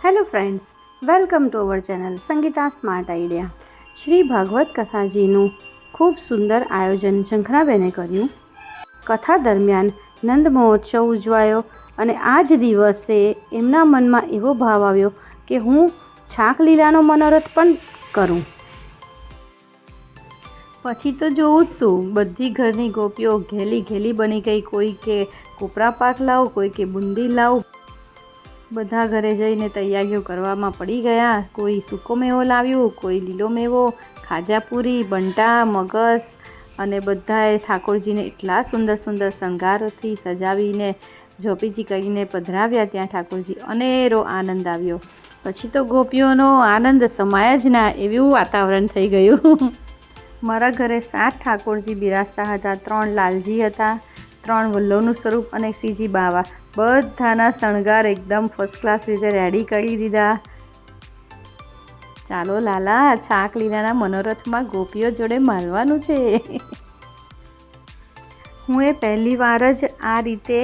Hello friends, welcome to our channel Sangeeta smart idea. Shri Bhagwat કથાજીનું ખૂબ સુંદર આયોજન ઝંખનાબેને કર્યું. કથા દરમિયાન નંદ મહોત્સવ ઉજવાયો અને આ જ દિવસે એમના મનમાં એવો ભાવ આવ્યો કે હું છાક લીલાનો મનોરથ પણ કરું. પછી તો જોવું જ શું, બધી ઘરની ગોપીઓ ઘેલી બની ગઈ. કોઈ કે કોપરા પાક લાવો, કોઈ કે બુંદી લાવો. બધા ઘરે જઈને તૈયારીઓ કરવામાં પડી ગયા. કોઈ સૂકો મેવો લાવ્યું, કોઈ લીલો મેવો, ખાજાપુરી, બંટા, મગસ અને બધાએ ઠાકોરજીને એટલા સુંદર શણગારોથી સજાવીને ઝોપીજી કરીને પધરાવ્યા. ત્યાં ઠાકોરજી અનેરો આનંદ આવ્યો. પછી તો ગોપીઓનો આનંદ સમાય જ ના એવું વાતાવરણ થઈ ગયું. મારા ઘરે 7 ઠાકોરજી બિરાજતા હતા. 3 લાલજી હતા, 3 વલ્લભનું સ્વરૂપ અને શ્રીજી બાવા. બધાના શણગાર એકદમ ફર્સ્ટ ક્લાસ રીતે રેડી કરી દીધા. ચાલો લાલા, છાક લીલાના મનોરથમાં ગોપીઓ જોડે માલવાનું છે. હું એ પહેલી વાર જ આ રીતે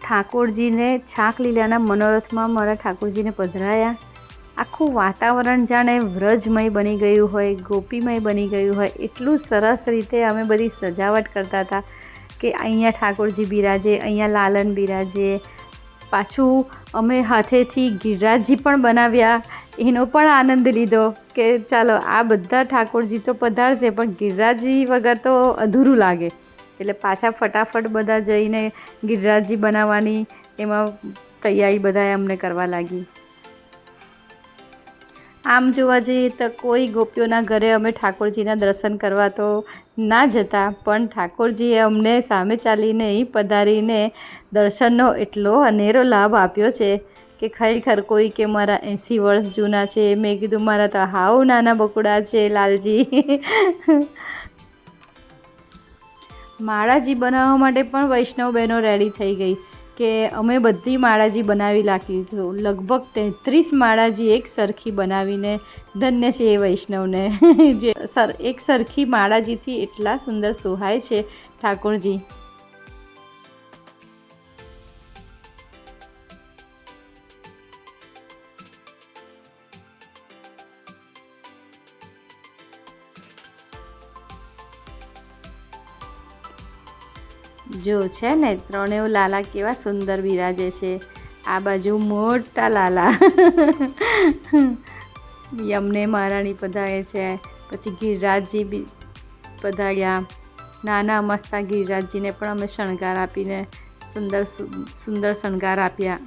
ઠાકોરજીને છાક લીલાના મનોરથમાં મારા ઠાકોરજીને પધરાયા. આખું વાતાવરણ જાણે વ્રજમય બની ગયું હોય, ગોપીમય બની ગયું હોય. એટલું સરસ રીતે અમે બધી સજાવટ કરતા હતા કે અહીંયા ઠાકોરજી બિરાજે, અહીંયા લાલન બિરાજે. પાછું અમે હાથેથી ગિરિરાજજી પણ બનાવ્યા. એનો પણ આનંદ લીધો કે ચાલો આ બધા ઠાકોરજી તો પધારશે પણ ગિરિરાજજી વગર તો અધૂરું લાગે. એટલે પાછા ફટાફટ બધા જઈને ગિરિરાજજી બનાવવાની એમાં તૈયારી બધાએ અમને કરવા લાગી. આમ જોવા જઈએ તો કોઈ ગોપીઓના ઘરે અમે ઠાકોરજીના દર્શન કરવા તો ના જતા, પણ ઠાકોરજીએ અમને સામે ચાલીને પધારીને દર્શનનો એટલો અનેરો લાભ આપ્યો છે કે ખરેખર. કોઈ કે મારા 80 વર્ષ જૂના છે, મેં કીધું મારા તો હાવ નાના બકુડા છે લાલજી. માળાજી બનાવવા માટે પણ વૈષ્ણવ બહેનો રેડી થઈ ગઈ કે અમે બધી માળાજી બનાવી નાખી. લગભગ 33 માળાજી એક સરખી બનાવીને ધન્ય છે એ વૈષ્ણવને. જે એક સરખી માળાજીથી એટલા સુંદર સોહાય છે ઠાકોરજી. જો છે ને, ત્રણેય લાલા કેવા સુંદર બિરાજે છે. આ બાજુ મોટા લાલા યમને મહારાણી પધારે છે. પછી ગિરિરાજજી બી પધાર્યા. નાના મસ્તા ગિરિરાજજીને પણ અમે શણગાર આપીને સુંદર શણગાર આપ્યા.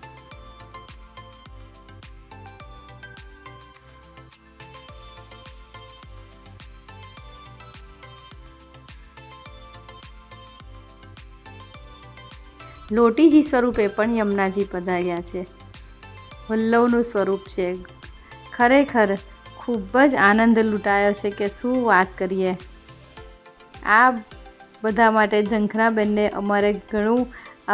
લોટીજી સ્વરૂપે પણ યમુનાજી પધાર્યા છે. વલ્લભનું સ્વરૂપ છે. ખરેખર ખૂબ જ આનંદ લૂંટાયો છે કે શું વાત કરીએ. આ બધા માટે ઝંખનાબેનને અમારે ઘણું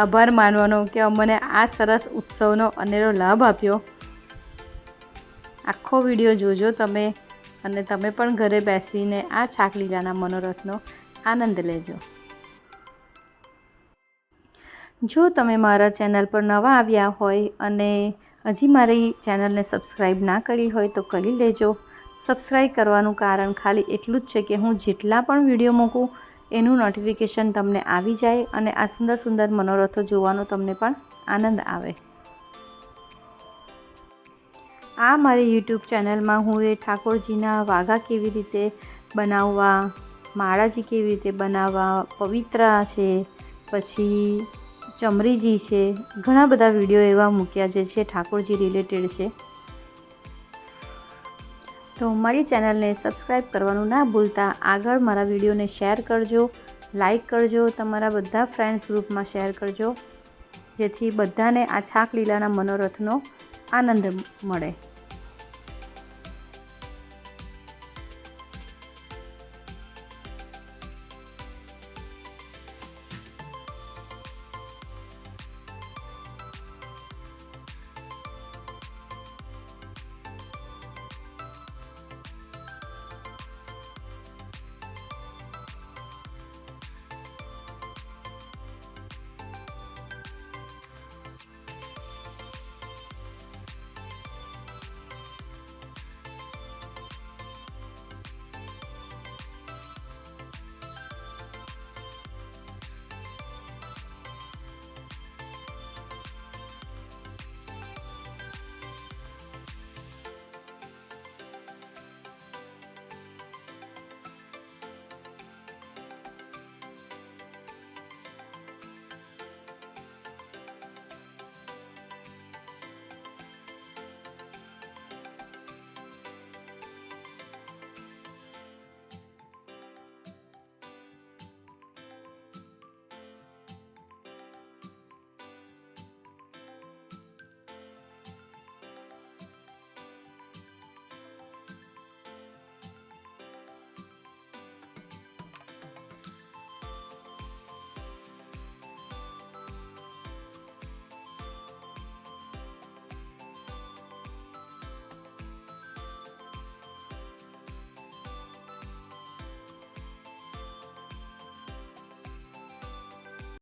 આભાર માનવાનો કે અમને આ સરસ ઉત્સવનો અનેરો લાભ આપ્યો. આખો વિડીયો જોજો તમે, અને તમે પણ ઘરે બેસીને આ છાક લીલાના મનોરથનો આનંદ લેજો. જો તમે મારા ચેનલ પર નવા આવ્યા હોય અને હજી મારી ચેનલને સબસ્ક્રાઈબ ના કરી હોય તો કરી લેજો. સબસ્ક્રાઈબ કરવાનું કારણ ખાલી એટલું જ છે કે હું જેટલા પણ વિડીયો મૂકું એનું નોટિફિકેશન તમને આવી જાય અને આ સુંદર મનોરથો જોવાનો તમને પણ આનંદ આવે. આ મારી યુટ્યુબ ચેનલમાં હું એ ઠાકોરજીના વાઘા કેવી રીતે બનાવવા, માળાજી કેવી રીતે બનાવવા, પવિત્રા છે, પછી ચમરીજી છે, ઘણા બધા વિડીયો એવા મૂક્યા જે છે ઠાકોરજી રિલેટેડ છે. તો મારી ચેનલને સબસ્ક્રાઈબ કરવાનું ના ભૂલતા. આગળ મારા વિડીયોને શેર કરજો, લાઈક કરજો, તમારા બધા ફ્રેન્ડ્સ ગ્રુપમાં શેર કરજો, જેથી બધાને આ છાક લીલાના મનોરથનો આનંદ મળે.